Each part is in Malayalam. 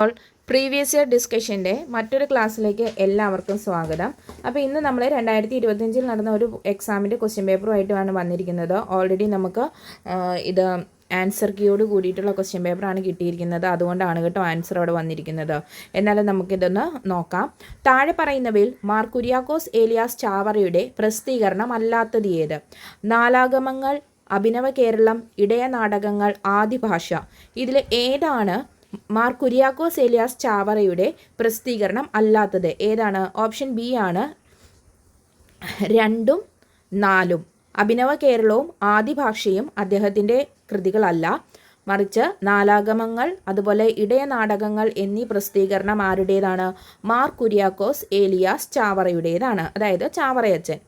അപ്പോൾ പ്രീവിയസ് ഇയർ ഡിസ്കഷൻ്റെ മറ്റൊരു ക്ലാസ്സിലേക്ക് എല്ലാവർക്കും സ്വാഗതം. അപ്പോൾ ഇന്ന് നമ്മൾ 2025 നടന്ന ഒരു എക്സാമിൻ്റെ ക്വസ്റ്റ്യൻ പേപ്പറുമായിട്ടാണ് വന്നിരിക്കുന്നത്. ഓൾറെഡി നമുക്ക് ഇത് ആൻസർ കീയോട് കൂടിയിട്ടുള്ള ക്വസ്റ്റ്യൻ പേപ്പറാണ് കിട്ടിയിരിക്കുന്നത്. അതുകൊണ്ടാണ് കേട്ടോ ആൻസർ അവിടെ വന്നിരിക്കുന്നത്. എന്നാലും നമുക്കിതൊന്ന് നോക്കാം. താഴെ പറയുന്നവയിൽ മാർ കുര്യാക്കോസ് ഏലിയാസ് ചാവറയുടെ പ്രസിദ്ധീകരണം അല്ലാത്തത് ഏത്? നാലാഗമങ്ങൾ, അഭിനവ കേരളം, ഇടയ നാടകങ്ങൾ, ആദിഭാഷ. ഇതിൽ ഏതാണ് മാർ കുര്യാക്കോസ് ഏലിയാസ് ചാവറയുടെ പ്രസിദ്ധീകരണം അല്ലാത്തത്? ഏതാണ്? ഓപ്ഷൻ ബി ആണ് 2ഉം 4ഉം. അഭിനവ കേരളവും ആദിഭാഷയും അദ്ദേഹത്തിൻ്റെ കൃതികളല്ല, മറിച്ച് നാലാഗമങ്ങൾ അതുപോലെ ഇടയ നാടകങ്ങൾ എന്നീ പ്രസിദ്ധീകരണം ആരുടേതാണ്? മാർ കുര്യാക്കോസ് ഏലിയാസ് ചാവറയുടേതാണ്, അതായത് ചാവറയച്ചൻ.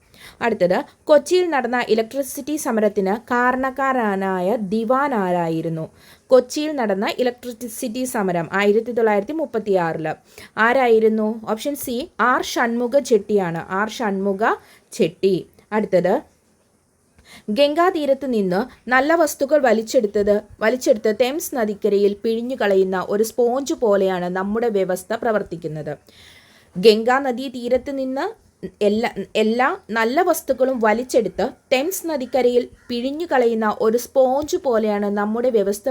അടുത്തത്, കൊച്ചിയിൽ നടന്ന ഇലക്ട്രിസിറ്റി സമരത്തിന് കാരണക്കാരനായ ദിവാൻ ആരായിരുന്നു? കൊച്ചിയിൽ നടന്ന ഇലക്ട്രിസിറ്റി സമരം 1936 ആരായിരുന്നു? ഓപ്ഷൻ സി ആർ ഷൺമുഖ ചെട്ടിയാണ്. ആർ ഷൺമുഖ ചെട്ടി. അടുത്തത്, ഗംഗാതീരത്ത് നിന്ന് നല്ല വസ്തുക്കൾ വലിച്ചെടുത്ത് തെംസ് നദിക്കരയിൽ പിഴിഞ്ഞു കളയുന്ന ഒരു സ്പോഞ്ച് പോലെയാണ് നമ്മുടെ വ്യവസ്ഥ പ്രവർത്തിക്കുന്നത്. ഗംഗാ നദീ തീരത്ത് നിന്ന് എല്ലാ നല്ല വസ്തുക്കളും വലിച്ചെടുത്ത് തെംസ് നദിക്കരയിൽ പിഴിഞ്ഞു കളയുന്ന ഒരു സ്പോഞ്ച് പോലെയാണ് നമ്മുടെ വ്യവസ്ഥ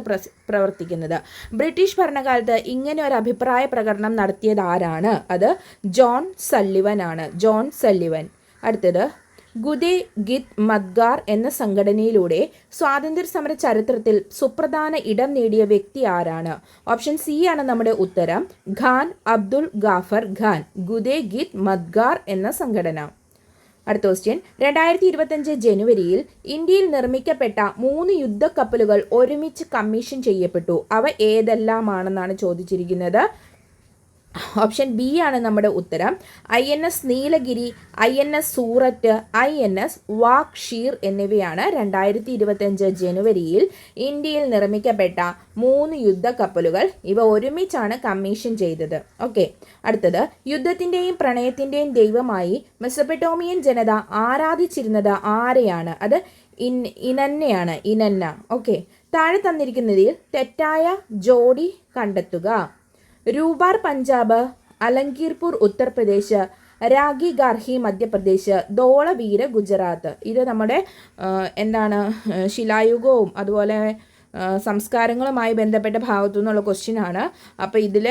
പ്രവർത്തിക്കുന്നത്. ബ്രിട്ടീഷ് ഭരണകാലത്ത് ഇങ്ങനെ ഒരു അഭിപ്രായ പ്രകടനം നടത്തിയത് ആരാണ്? അത് ജോൺ സള്ളിവൻ ആണ്. John Sullivan. അടുത്തത്, ഗുദേ ഗിത് മദ്ഗാർ എന്ന സംഘടനയിലൂടെ സ്വാതന്ത്ര്യ സമര ചരിത്രത്തിൽ സുപ്രധാന ഇടം നേടിയ വ്യക്തി ആരാണ്? ഓപ്ഷൻ സി ആണ് നമ്മുടെ ഉത്തരം, ഖാൻ അബ്ദുൾ ഗാഫർ ഖാൻ. ഗുദേ ഗിത് മദ്ഗാർ എന്ന സംഘടന. അടുത്ത ക്വസ്റ്റ്യൻ, 2025 ജനുവരിയിൽ ഇന്ത്യയിൽ നിർമ്മിക്കപ്പെട്ട 3 യുദ്ധക്കപ്പലുകൾ ഒരുമിച്ച് കമ്മീഷൻ ചെയ്യപ്പെട്ടു. അവ ഏതെല്ലാമാണെന്നാണ് ചോദിച്ചിരിക്കുന്നത്. ഓപ്ഷൻ ബി ആണ് നമ്മുടെ ഉത്തരം, INS Nilgiri, INS Surat, INS വാക് ഷീർ എന്നിവയാണ് 2025 ജനുവരിയിൽ ഇന്ത്യയിൽ നിർമ്മിക്കപ്പെട്ട 3 യുദ്ധക്കപ്പലുകൾ. ഇവ ഒരുമിച്ചാണ് കമ്മീഷൻ ചെയ്തത്. ഓക്കെ. അടുത്തത്, യുദ്ധത്തിൻ്റെയും പ്രണയത്തിൻ്റെയും ദൈവമായി മെസൊപ്പൊട്ടേമിയൻ ജനത ആരാധിച്ചിരുന്നത് ആരെയാണ്? അത് ഇനന്നയാണ്. ഇനന്ന. ഓക്കെ. താഴെ തന്നിരിക്കുന്നതിൽ തെറ്റായ ജോഡി കണ്ടെത്തുക. രൂപാർ പഞ്ചാബ്, അലങ്കീർപൂർ ഉത്തർപ്രദേശ്, രാഗി ഗാർഹി മധ്യപ്രദേശ്, ധോളവീര ഗുജറാത്ത്. ഇത് നമ്മുടെ ശിലായുഗവും അതുപോലെ സംസ്കാരങ്ങളുമായി ബന്ധപ്പെട്ട ഭാഗത്തു നിന്നുള്ള ക്വസ്റ്റ്യൻ ആണ്. അപ്പോൾ ഇതിൽ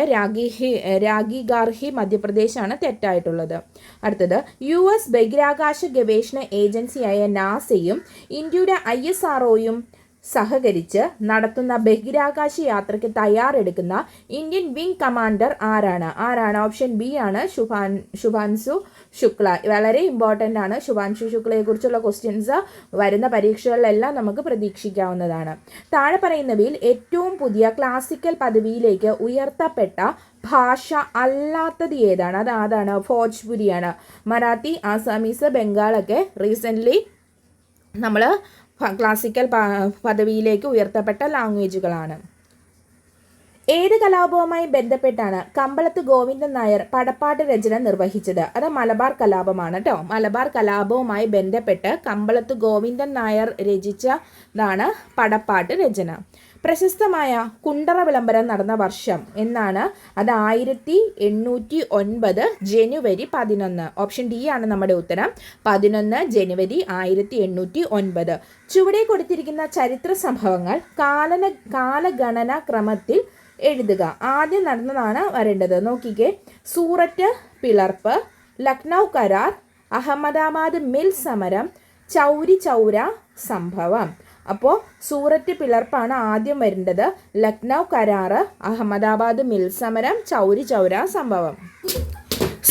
രാഗി ഗാർഹി മധ്യപ്രദേശാണ് തെറ്റായിട്ടുള്ളത്. അടുത്തത്, US ബഹിരാകാശ ഗവേഷണ ഏജൻസിയായ നാസയും ഇന്ത്യയുടെ ISROയും സഹകരിച്ച് നടത്തുന്ന ബഹിരാകാശ യാത്രയ്ക്ക് തയ്യാറെടുക്കുന്ന ഇന്ത്യൻ വിംഗ് കമാൻഡർ ആരാണ്? ഓപ്ഷൻ ബി ആണ് ശുഭാൻശു ശുക്ല. വളരെ ഇമ്പോർട്ടൻ്റ് ആണ്. ശുഭാൻശു ശുക്ലയെ കുറിച്ചുള്ള ക്വസ്റ്റ്യൻസ് വരുന്ന പരീക്ഷകളിലെല്ലാം നമുക്ക് പ്രതീക്ഷിക്കാവുന്നതാണ്. താഴെ പറയുന്നവയിൽ ഏറ്റവും പുതിയ ക്ലാസിക്കൽ പദവിയിലേക്ക് ഉയർത്തപ്പെട്ട ഭാഷ അല്ലാത്തത് ഏതാണ്? അതാണ് ഭോജ്പുരിയാണ്. മറാത്തി, ആസാമീസ്, ബംഗാളൊക്കെ റീസെൻ്റ്ലി നമ്മൾ ക്ലാസിക്കൽ പദവിയിലേക്ക് ഉയർത്തപ്പെട്ട ലാംഗ്വേജുകളാണ്. ഏത് കലാപവുമായി ബന്ധപ്പെട്ടാണ് കമ്പളത്ത് ഗോവിന്ദൻ നായർ പടപ്പാട്ട് രചന നിർവഹിച്ചത്? അത് മലബാർ കലാപമാണ് കേട്ടോ. മലബാർ കലാപവുമായി ബന്ധപ്പെട്ട് കമ്പളത്ത് ഗോവിന്ദൻ നായർ രചിച്ചതാണ് പടപ്പാട്ട് രചന. പ്രശസ്തമായ കുണ്ടറ വിളംബരം നടന്ന വർഷം എന്നാണ്? അത് 1809 ജനുവരി 11. ഓപ്ഷൻ ഡി ആണ് നമ്മുടെ ഉത്തരം, 11 ജനുവരി 1809. ചുവടെ കൊടുത്തിരിക്കുന്ന ചരിത്ര സംഭവങ്ങൾ കാലഗണന ക്രമത്തിൽ എഴുതുക. ആദ്യം നടന്നതാണ് വരേണ്ടത്. നോക്കിക്കേ, സൂററ്റ് പിളർപ്പ്, ലക്നൗ കരാർ, അഹമ്മദാബാദ് മിൽ സമരം, ചൗരി ചൗര സംഭവം. അപ്പോൾ സൂററ്റ് പിളർപ്പാണ് ആദ്യം വരേണ്ടത്. ലക്നൗ കരാറ്, അഹമ്മദാബാദ് മിൽ സമരം, ചൗരി ചൗര സംഭവം.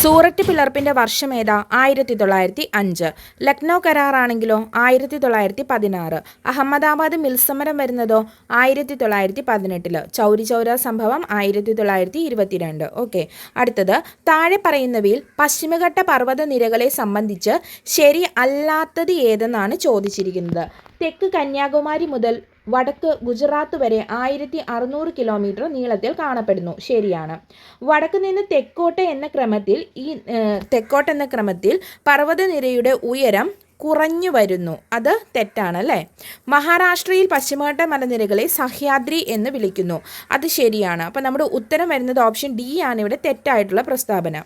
സൂററ്റ് പിളർപ്പിൻ്റെ വർഷം ഏതാ? 1905. ലക്നൗ കരാറാണെങ്കിലോ 1916. അഹമ്മദാബാദ് മിൽ സമരം വരുന്നതോ 1918. ചൗരി ചൗര സംഭവം 1922. ഓക്കെ. അടുത്തത്, താഴെ പറയുന്നവയിൽ പശ്ചിമഘട്ട പർവ്വത നിരകളെ സംബന്ധിച്ച് ശരി അല്ലാത്തത് ഏതെന്നാണ് ചോദിച്ചിരിക്കുന്നത്. തെക്ക് കന്യാകുമാരി മുതൽ വടക്ക് ഗുജറാത്ത് വരെ 1600 കിലോമീറ്റർ നീളത്തിൽ കാണപ്പെടുന്നു. ശരിയാണ്. വടക്ക് നിന്ന് തെക്കോട്ട് എന്ന ക്രമത്തിൽ പർവ്വതനിരയുടെ ഉയരം കുറഞ്ഞു വരുന്നു. അത് തെറ്റാണ് അല്ലേ. മഹാരാഷ്ട്രയിൽ പശ്ചിമഘട്ട മലനിരകളെ സഹ്യാദ്രി എന്ന് വിളിക്കുന്നു. അത് ശരിയാണ്. അപ്പോൾ നമ്മുടെ ഉത്തരം വരുന്നത് ഓപ്ഷൻ ഡി ആണ് ഇവിടെ തെറ്റായിട്ടുള്ള പ്രസ്താവന.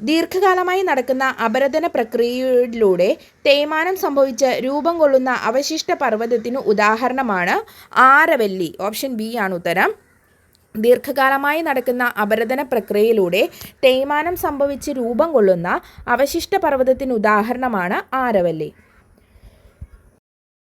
ദീർഘകാലമായി നടക്കുന്ന അപരദന പ്രക്രിയയിലൂടെ തേയ്മാനം സംഭവിച്ച് രൂപം കൊള്ളുന്ന അവശിഷ്ട പർവ്വതത്തിന് ഉദാഹരണമാണ് ആരവല്ലി. ഓപ്ഷൻ ബി ആണ് ഉത്തരം. ദീർഘകാലമായി നടക്കുന്ന അപരദന പ്രക്രിയയിലൂടെ തേയ്മാനം സംഭവിച്ച് രൂപം കൊള്ളുന്ന അവശിഷ്ട പർവ്വതത്തിന് ഉദാഹരണമാണ് ആരവല്ലി.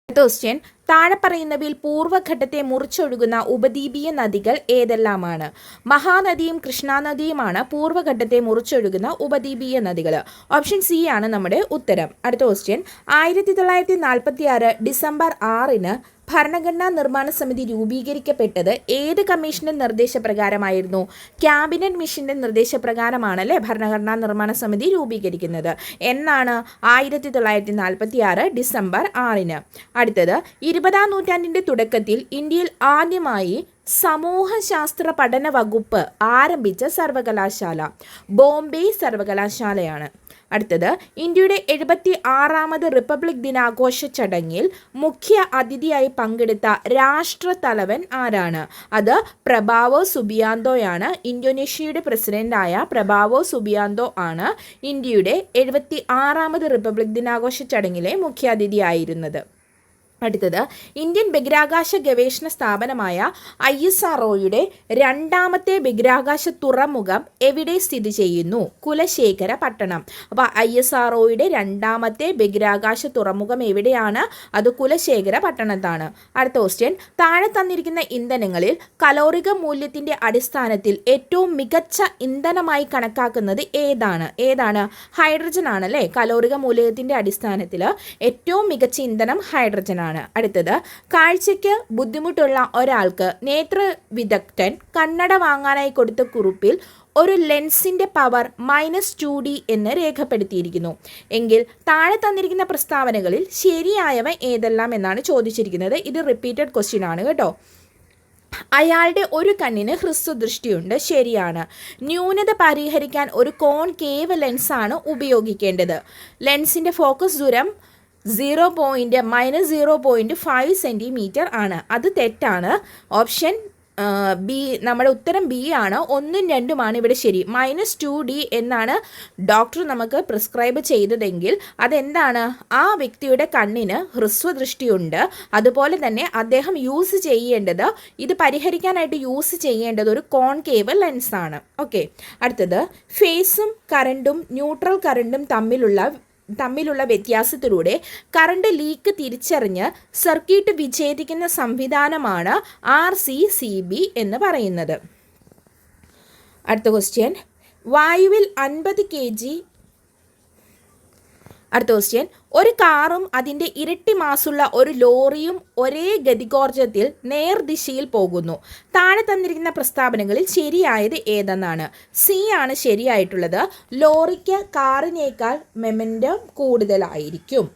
ക്വസ്റ്റ്യൻ, താഴെ പറയുന്നവയിൽ പൂർവ്വഘട്ടത്തെ മുറിച്ചൊഴുകുന്ന ഉപദ്വീപീയ നദികൾ ഏതെല്ലാമാണ്? മഹാനദിയും കൃഷ്ണാനദിയുമാണ് പൂർവ്വഘട്ടത്തെ മുറിച്ചൊഴുകുന്ന ഉപദ്വീപീയ നദികൾ. ഓപ്ഷൻ സി ആണ് നമ്മുടെ ഉത്തരം. അടുത്ത ക്വസ്റ്റ്യൻ, 1946 ഡിസംബർ 6 ഭരണഘടനാ നിർമ്മാണ സമിതി രൂപീകരിക്കപ്പെട്ടത് ഏത് കമ്മീഷന്റെ നിർദ്ദേശപ്രകാരമായിരുന്നു? ക്യാബിനറ്റ് മിഷന്റെ നിർദ്ദേശപ്രകാരമാണല്ലേ ഭരണഘടനാ നിർമ്മാണ സമിതി രൂപീകരിക്കുന്നത്. എന്നാണ്? 1946 ഡിസംബർ 6. അടുത്തത്, 20-ാം നൂറ്റാണ്ടിൻ്റെ തുടക്കത്തിൽ ഇന്ത്യയിൽ ആദ്യമായി സമൂഹശാസ്ത്ര പഠന വകുപ്പ് ആരംഭിച്ച സർവകലാശാല ബോംബെ സർവകലാശാലയാണ്. അടുത്തത്, ഇന്ത്യയുടെ 76ാമത് റിപ്പബ്ലിക് ദിനാഘോഷ ചടങ്ങിൽ മുഖ്യ അതിഥിയായി പങ്കെടുത്ത രാഷ്ട്രത്തലവൻ ആരാണ്? അത് പ്രഭാവോ സുബിയാന്തോയാണ്. ഇന്തോനേഷ്യയുടെ പ്രസിഡന്റായ പ്രഭാവോ സുബിയാന്തോ ആണ് ഇന്ത്യയുടെ 76ാമത് റിപ്പബ്ലിക് ദിനാഘോഷ ചടങ്ങിലെ മുഖ്യാതിഥിയായിരുന്നത്. അടുത്തത്, ഇന്ത്യൻ ബഹിരാകാശ ഗവേഷണ സ്ഥാപനമായ ISROയുടെ 2ാമത്തെ ബഹിരാകാശ തുറമുഖം എവിടെ സ്ഥിതി ചെയ്യുന്നു? കുലശേഖര പട്ടണം. അപ്പോൾ ISROയുടെ 2ാമത്തെ ബഹിരാകാശ തുറമുഖം എവിടെയാണ്? അത് കുലശേഖര പട്ടണത്താണ്. അടുത്ത ക്വസ്റ്റ്യൻ, താഴെ തന്നിരിക്കുന്ന ഇന്ധനങ്ങളിൽ കലോറിക മൂല്യത്തിൻ്റെ അടിസ്ഥാനത്തിൽ ഏറ്റവും മികച്ച ഇന്ധനമായി കണക്കാക്കുന്നത് ഏതാണ്? ഹൈഡ്രജൻ ആണല്ലേ. കലോറിക മൂല്യത്തിൻ്റെ അടിസ്ഥാനത്തിൽ ഏറ്റവും മികച്ച ഇന്ധനം ഹൈഡ്രജൻ ആണ്. അടുത്തത്, കാഴ്ചയ്ക്ക് ബുദ്ധിമുട്ടുള്ള ഒരാൾക്ക് നേത്ര വിദഗ്ധൻ കണ്ണട വാങ്ങാനായി കൊടുത്ത കുറിപ്പിൽ ഒരു ലെൻസിൻ്റെ പവർ -2D എന്ന് രേഖപ്പെടുത്തിയിരിക്കുന്നു. എങ്കിൽ താഴെ തന്നിരിക്കുന്ന പ്രസ്താവനകളിൽ ശരിയായവ ഏതെല്ലാം എന്നാണ് ചോദിച്ചിരിക്കുന്നത്. ഇത് റിപ്പീറ്റഡ് ക്വസ്റ്റ്യൻ ആണ് കേട്ടോ. അയാളുടെ ഒരു കണ്ണിന് ഹ്രസ്വദൃഷ്ടിയുണ്ട്. ശരിയാണ്. ന്യൂനത പരിഹരിക്കാൻ ഒരു കോൺകേവ് ലെൻസാണ് ഉപയോഗിക്കേണ്ടത്. ലെൻസിൻ്റെ ഫോക്കസ് ദൂരം -0.5 സെൻറ്റിമീറ്റർ ആണ്. അത് തെറ്റാണ്. ഓപ്ഷൻ ബി, നമ്മുടെ ഉത്തരം ബി ആണ്. 1ഉം 2ഉമാണ് ഇവിടെ ശരി. -2D എന്നാണ് ഡോക്ടർ നമുക്ക് പ്രിസ്ക്രൈബ് ചെയ്തതെങ്കിൽ അതെന്താണ്? ആ വ്യക്തിയുടെ കണ്ണിന് ഹ്രസ്വദൃഷ്ടിയുണ്ട്. അതുപോലെ തന്നെ അദ്ദേഹം ഇത് പരിഹരിക്കാനായിട്ട് യൂസ് ചെയ്യേണ്ടത് ഒരു കോൺകേവ് ലെൻസാണ്. ഓക്കെ. അടുത്തത്, ഫേസും കറണ്ടും ന്യൂട്രൽ കറണ്ടും തമ്മിലുള്ള വ്യത്യാസത്തിലൂടെ കറണ്ട് ലീക്ക് തിരിച്ചറിഞ്ഞ് സർക്യൂട്ട് വിച്ഛേദിക്കുന്ന സംവിധാനമാണ് RCCB എന്ന് പറയുന്നത്. അടുത്ത ക്വസ്റ്റ്യൻ, വായുവിൽ 50 kg. അടുത്ത ക്വസ്റ്റ്യൻ, ഒരു കാറും അതിൻ്റെ ഇരട്ടി മാസുള്ള ഒരു ലോറിയും ഒരേ ഗതികോർജത്തിൽ നേർദിശയിൽ പോകുന്നു. താഴെ തന്നിരിക്കുന്ന പ്രസ്താവനകളിൽ ശരിയായത് ഏതെന്നാണ്? സി ആണ് ശരിയായിട്ടുള്ളത്. ലോറിക്ക് കാറിനേക്കാൾ മൊമെന്റം കൂടുതലായിരിക്കും.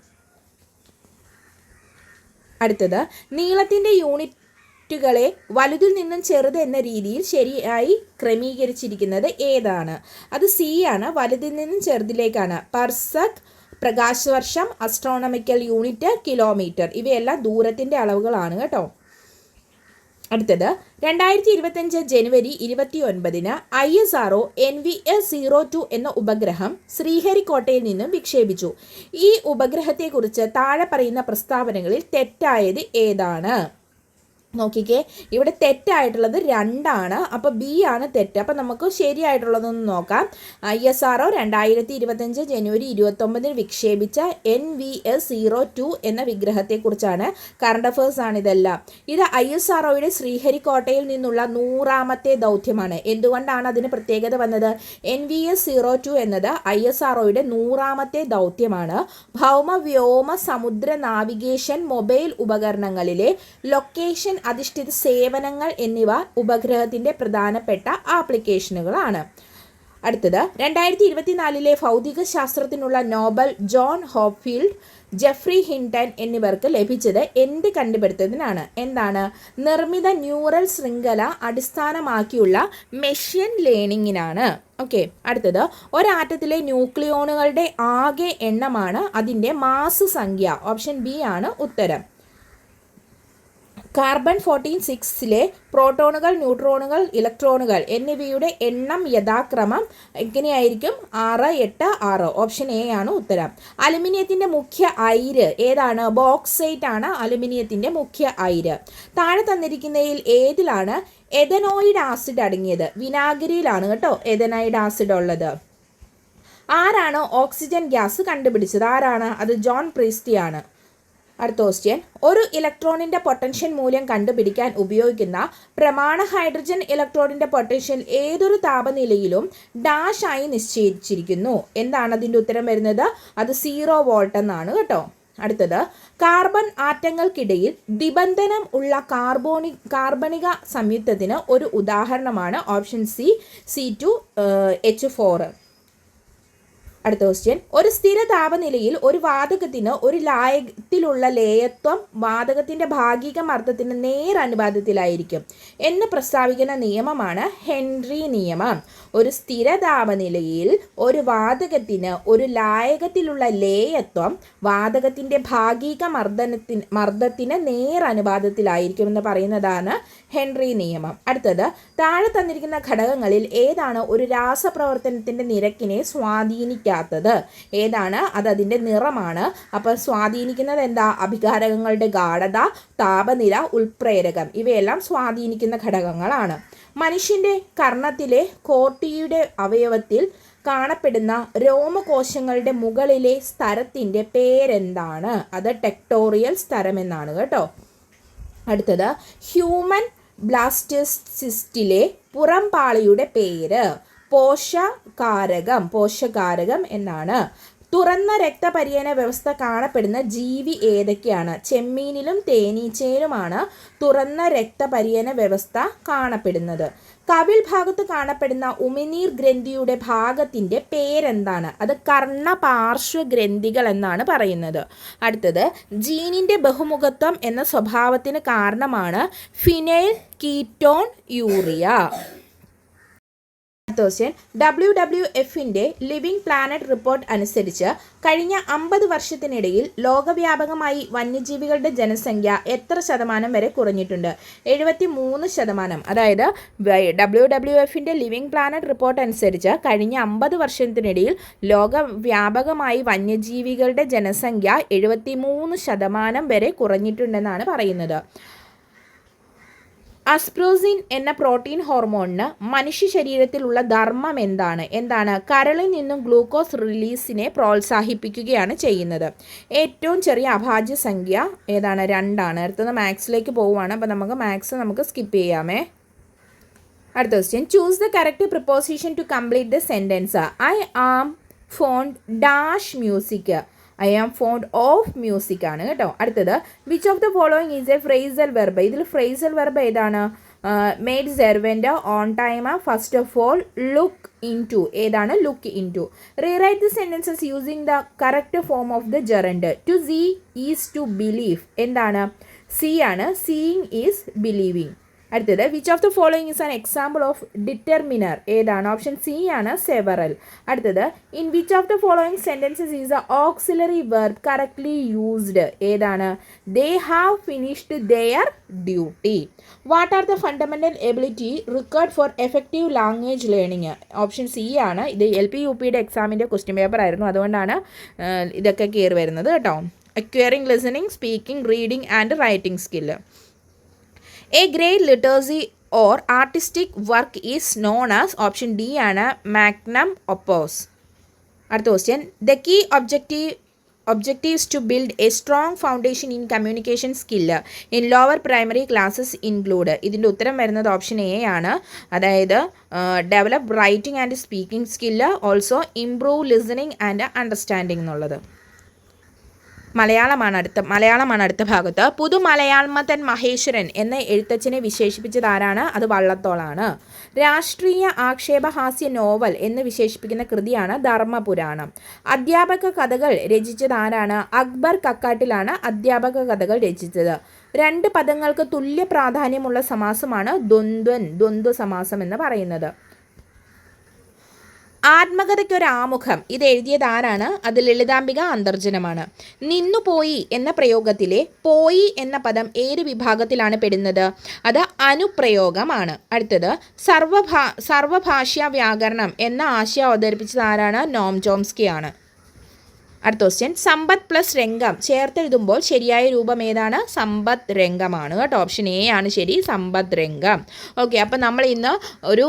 അടുത്തത്, നീളത്തിൻ്റെ യൂണിറ്റുകളെ വലുതിൽ നിന്നും ചെറുത് എന്ന രീതിയിൽ ശരിയായി ക്രമീകരിച്ചിരിക്കുന്നത് ഏതാണ്? അത് സി ആണ്. വലുതിൽ നിന്നും ചെറുതിലേക്കാണ്. പർസക്, പ്രകാശവർഷം, അസ്ട്രോണമിക്കൽ യൂണിറ്റ്, കിലോമീറ്റർ, ഇവയെല്ലാം ദൂരത്തിൻ്റെ അളവുകളാണ് കേട്ടോ. അടുത്തത്, 2025 ജനുവരി 29 ISRO NVS-02 എന്ന ഉപഗ്രഹം ശ്രീഹരിക്കോട്ടയിൽ നിന്നും വിക്ഷേപിച്ചു. ഈ ഉപഗ്രഹത്തെക്കുറിച്ച് താഴെ പറയുന്ന പ്രസ്താവനകളിൽ തെറ്റായത് ഏതാണ്? നോക്കിക്കേ, ഇവിടെ തെറ്റായിട്ടുള്ളത് 2 ആണ്. അപ്പോൾ ബി ആണ് തെറ്റ്. അപ്പോൾ നമുക്ക് ശരിയായിട്ടുള്ളതൊന്ന് നോക്കാം. ISRO 2025 ജനുവരി 29 വിക്ഷേപിച്ച NVS-02 എന്ന വിഗ്രഹത്തെക്കുറിച്ചാണ്. കറണ്ട് അഫേഴ്സ് ആണ് ഇതെല്ലാം. ഇത് ISROയുടെ ശ്രീഹരിക്കോട്ടയിൽ നിന്നുള്ള 100ാമത്തെ ദൗത്യമാണ്. എന്തുകൊണ്ടാണ് അതിന് പ്രത്യേകത വന്നത്? NVS-02 എന്നത് ISROയുടെ 100ാമത്തെ ദൗത്യമാണ്. ഭൗമ, വ്യോമ, സമുദ്ര നാവിഗേഷൻ, മൊബൈൽ ഉപകരണങ്ങളിലെ ലൊക്കേഷൻ അധിഷ്ഠിത സേവനങ്ങൾ എന്നിവ ഉപഗ്രഹത്തിൻ്റെ പ്രധാനപ്പെട്ട ആപ്ലിക്കേഷനുകളാണ്. അടുത്തത് 2024 ഭൗതിക ശാസ്ത്രത്തിനുള്ള നോബൽ ജോൺ ഹോപ്ഫീൽഡ്, ജെഫ്രി ഹിൻടൺ എന്നിവർക്ക് ലഭിച്ചത് എന്ത് കണ്ടുപിടുത്തത്തിനാണ്? എന്താണ്? നിർമ്മിത ന്യൂറൽ ശൃംഖല അടിസ്ഥാനമാക്കിയുള്ള മെഷീൻ ലേണിങ്ങിനാണ്. ഓക്കെ. അടുത്തത് ഒരാറ്റത്തിലെ ന്യൂക്ലിയോണുകളുടെ ആകെ എണ്ണമാണ് അതിൻ്റെ മാസ് സംഖ്യ. ഓപ്ഷൻ ബി ആണ് ഉത്തരം. കാർബൺ 14-6 പ്രോട്ടോണുകൾ, ന്യൂട്രോണുകൾ, ഇലക്ട്രോണുകൾ എന്നിവയുടെ എണ്ണം യഥാക്രമം എങ്ങനെയായിരിക്കും? 6, 8, 6. ഓപ്ഷൻ എ ആണ് ഉത്തരം. അലുമിനിയത്തിൻ്റെ മുഖ്യ അയിര് ഏതാണ്? ബോക്സൈറ്റ് ആണ് അലുമിനിയത്തിൻ്റെ മുഖ്യ അയിര്. താഴെ തന്നിരിക്കുന്നതിൽ ഏതിലാണ് എഥനോയിഡ് ആസിഡ് അടങ്ങിയത്? വിനാഗിരിയിലാണ് കേട്ടോ എഥനോയിഡ് ആസിഡ് ഉള്ളത്. ആരാണ് ഓക്സിജൻ ഗ്യാസ് കണ്ടുപിടിച്ചത്? ആരാണ് അത്? ജോൺ പ്രീസ്റ്റി ആണ്. അടുത്ത ക്വസ്റ്റ്യൻ, ഒരു ഇലക്ട്രോണിൻ്റെ പൊട്ടൻഷ്യൽ മൂല്യം കണ്ടുപിടിക്കാൻ ഉപയോഗിക്കുന്ന പ്രമാണ ഹൈഡ്രജൻ ഇലക്ട്രോണിൻ്റെ പൊട്ടൻഷ്യൽ ഏതൊരു താപനിലയിലും ഡാഷ് ആയി നിശ്ചയിച്ചിരിക്കുന്നു. എന്താണ് അതിൻ്റെ ഉത്തരം വരുന്നത്? അത് 0 വോൾട്ട് എന്നാണ് കേട്ടോ. അടുത്തത്, കാർബൺ ആറ്റങ്ങൾക്കിടയിൽ ദ്വിബന്ധനം ഉള്ള കാർബണിക സംയുക്തത്തിന് ഒരു ഉദാഹരണമാണ് ഓപ്ഷൻ സി C2H4. അടുത്ത ക്വസ്റ്റ്യൻ, ഒരു സ്ഥിര താപനിലയിൽ ഒരു വാതകത്തിന് ഒരു ലായകത്തിലുള്ള ലേയത്വം വാതകത്തിൻ്റെ ഭാഗിക മർദ്ദത്തിന് നേരനുപാതത്തിലായിരിക്കും എന്ന് പ്രസ്താവിക്കുന്ന നിയമമാണ് ഹെൻറി നിയമം. ഒരു സ്ഥിര താപനിലയിൽ ഒരു വാതകത്തിന് ഒരു ലായകത്തിലുള്ള ലേയത്വം വാതകത്തിൻ്റെ ഭാഗിക മർദ്ദത്തിന് നേരനുപാതത്തിലായിരിക്കും എന്ന് പറയുന്നതാണ് ഹെൻറി നിയമം. അടുത്തത്, താഴെ തന്നിരിക്കുന്ന ഘടകങ്ങളിൽ ഏതാണ് ഒരു രാസപ്രവർത്തനത്തിൻ്റെ നിരക്കിനെ സ്വാധീനിക്കാത്തത്? ഏതാണ്? അത് അതിൻ്റെ നിറമാണ്. അപ്പോൾ സ്വാധീനിക്കുന്നത് എന്താ? അഭികാരകങ്ങളുടെ ഗാഢത, താപനില, ഉൾപ്രേരകം ഇവയെല്ലാം സ്വാധീനിക്കുന്ന ഘടകങ്ങളാണ്. മനുഷ്യൻ്റെ കർണത്തിലെ കോർട്ടിയുടെ അവയവത്തിൽ കാണപ്പെടുന്ന രോമകോശങ്ങളുടെ മുകളിലെ സ്തരത്തിൻ്റെ പേരെന്താണ്? അത് ടെക്ടോറിയൽ സ്തരം എന്നാണ് കേട്ടോ. അടുത്തത്, ഹ്യൂമൻ ബ്ലാസ്റ്റോസിസ്റ്റിലെ പുറംപാളിയുടെ പേര്? പോഷകാരകം എന്നാണ്. തുറന്ന രക്തപര്യന വ്യവസ്ഥ കാണപ്പെടുന്ന ജീവി ഏതൊക്കെയാണ്? ചെമ്മീനിലും തേനീച്ചയിലുമാണ് തുറന്ന രക്തപര്യന വ്യവസ്ഥ കാണപ്പെടുന്നത്. കവിൾ ഭാഗത്ത് കാണപ്പെടുന്ന ഉമിനീർ ഗ്രന്ഥിയുടെ ഭാഗത്തിൻ്റെ പേരെന്താണ്? അത് കർണപാർശ്വഗ്രന്ഥികൾ എന്നാണ് പറയുന്നത്. അടുത്തത്, ജീനിൻ്റെ ബഹുമുഖത്വം എന്ന സ്വഭാവത്തിന് കാരണമാണ് ഫിനൈൽ കീറ്റോൺ യൂറിയ. WWFിൻ്റെ ലിവിംഗ് പ്ലാനറ്റ് റിപ്പോർട്ട് അനുസരിച്ച് കഴിഞ്ഞ 50 വർഷത്തിനിടയിൽ ലോകവ്യാപകമായി വന്യജീവികളുടെ ജനസംഖ്യ എത്ര ശതമാനം വരെ കുറഞ്ഞിട്ടുണ്ട്? 73%. അതായത് WWFിൻ്റെ ലിവിംഗ് പ്ലാനറ്റ് റിപ്പോർട്ട് അനുസരിച്ച് കഴിഞ്ഞ 50 വർഷത്തിനിടയിൽ ലോകവ്യാപകമായി വന്യജീവികളുടെ ജനസംഖ്യ 73% വരെ കുറഞ്ഞിട്ടുണ്ടെന്നാണ് പറയുന്നത്. അസ്പ്രോസിൻ എന്ന പ്രോട്ടീൻ ഹോർമോണിന് മനുഷ്യ ശരീരത്തിലുള്ള ധർമ്മം എന്താണ്? കരളിൽ നിന്നും ഗ്ലൂക്കോസ് റിലീസിനെ പ്രോത്സാഹിപ്പിക്കുകയാണ് ചെയ്യുന്നത്. ഏറ്റവും ചെറിയ അഭാജ്യ സംഖ്യ ഏതാണ്? 2 ആണ്. അടുത്തത് മാത്സിലേക്ക് പോവുകയാണ്. അപ്പോൾ നമുക്ക് സ്കിപ്പ് ചെയ്യാമേ. അടുത്ത question, choose the correct preposition to complete the sentence. I am fond dash music. I am fond of music ആണ് കേട്ടോ. അടുത്തത്, which of the following is a phrasal verb? ഇതിൽ ഫ്രേസൽ വെർബ് ഏതാണ്? Maid servant, on time, first of all, look into. ഏതാണ്? Look into. Rewrite the sentences using the correct form of the gerund. To see is to believe. എന്താണ്? സീ ആണ്. Seeing is believing. അടുത്തത്, which of the following is an example of determiner? ഏതാണ്? ഓപ്ഷൻ സി ആണ്, സെവറൽ. അടുത്തത്, in which of the following sentences is a auxiliary verb correctly used? ഏതാണ്? They have finished their duty. What are the fundamental ability required for effective language learning? Option C ആണ്. ഇത് LP UPയുടെ എക്സാമിൻ്റെ ക്വസ്റ്റ്യൻ പേപ്പർ ആയിരുന്നു, അതുകൊണ്ടാണ് ഇതൊക്കെ കയറി വരുന്നത് കേട്ടോ. Acquiring listening, speaking, reading and writing skill. A great literacy or artistic work is known as option D ആണ്, magnum opus. അടുത്ത question, the key objectives to build a strong foundation in communication skill in lower primary classes include. ഇതിൻ്റെ ഉത്തരം വരുന്നത് ഓപ്ഷൻ എ ആണ്. അതായത് develop writing and speaking skill, also improve listening and understanding എന്നുള്ളത്. മലയാളമാണ് അടുത്ത ഭാഗത്ത്. പുതു മലയാളമതൻ മഹേശ്വരൻ എന്ന എഴുത്തച്ഛനെ വിശേഷിപ്പിച്ചത് ആരാണ്? അത് വള്ളത്തോളാണ്. രാഷ്ട്രീയ ആക്ഷേപഹാസ്യ നോവൽ എന്ന് വിശേഷിപ്പിക്കുന്ന കൃതിയാണ് ധർമ്മപുരാണം. അധ്യാപക കഥകൾ രചിച്ചത് ആരാണ്? അക്ബർ കക്കാട്ടിലാണ് അധ്യാപക കഥകൾ രചിച്ചത്. 2 പദങ്ങൾക്ക് തുല്യ പ്രാധാന്യമുള്ള സമാസമാണ് ദ്വന്ദ്വ സമാസം എന്ന് പറയുന്നത്. ആത്മകഥയ്ക്കൊരാമുഖം ഇത് എഴുതിയത് ആരാണ്? അത് ലളിതാംബിക അന്തർജനമാണ്. നിന്നുപോയി എന്ന പ്രയോഗത്തിലെ പോയി എന്ന പദം ഏത് വിഭാഗത്തിലാണ് പെടുന്നത്? അത് അനുപ്രയോഗമാണ്. അടുത്തത് സർവഭാഷ്യ വ്യാകരണം എന്ന ആശയം അവതരിപ്പിച്ചത് ആരാണ്? നോം ചോംസ്കി ആണ്. അടുത്ത ക്വസ്റ്റ്യൻ, സമ്പത്ത് പ്ലസ് രംഗം ചേർത്തെഴുതുമ്പോൾ ശരിയായ രൂപം ഏതാണ്? സമ്പത്ത് രംഗമാണ് കേട്ടോ. ഓപ്ഷൻ എ ആണ് ശരി, സമ്പത്ത് രംഗം. ഓക്കെ, അപ്പോൾ നമ്മൾ ഇന്ന് ഒരു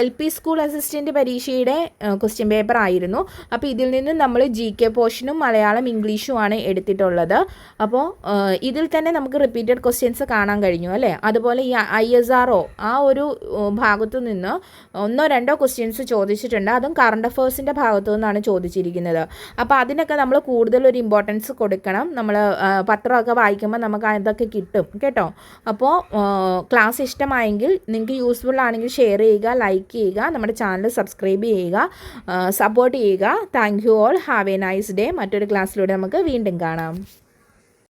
LP സ്കൂൾ അസിസ്റ്റൻറ്റ് പരീക്ഷയുടെ ക്വസ്റ്റ്യൻ പേപ്പർ ആയിരുന്നു. അപ്പോൾ ഇതിൽ നിന്ന് നമ്മൾ GK പോർഷനും മലയാളം ഇംഗ്ലീഷുമാണ് എടുത്തിട്ടുള്ളത്. അപ്പോൾ ഇതിൽ തന്നെ നമുക്ക് റിപ്പീറ്റഡ് ക്വസ്റ്റ്യൻസ് കാണാൻ കഴിഞ്ഞു അല്ലേ. അതുപോലെ ഈ ISRO ആ ഒരു ഭാഗത്തു നിന്ന് 1-2 ക്വസ്റ്റ്യൻസ് ചോദിച്ചിട്ടുണ്ട്. അതും കറണ്ട് അഫേഴ്സിൻ്റെ ഭാഗത്തു നിന്നാണ് ചോദിച്ചിരിക്കുന്നത്. അപ്പോൾ അതിനൊക്കെ നമ്മൾ കൂടുതലൊരു ഇമ്പോർട്ടൻസ് കൊടുക്കണം. നമ്മൾ പത്രമൊക്കെ വായിക്കുമ്പോൾ നമുക്ക് അതൊക്കെ കിട്ടും കേട്ടോ. അപ്പോൾ ക്ലാസ് ഇഷ്ടമായെങ്കിൽ, നിങ്ങൾക്ക് യൂസ്ഫുൾ ആണെങ്കിൽ ഷെയർ ചെയ്യുക, ലൈക്ക് ചെയ്യുക, നമ്മുടെ ചാനൽ സബ്സ്ക്രൈബ് ചെയ്യുക, സപ്പോർട്ട് ചെയ്യുക. Thank you all. Have A nice day. മറ്റൊരു ക്ലാസ്സിലൂടെ നമുക്ക് വീണ്ടും കാണാം.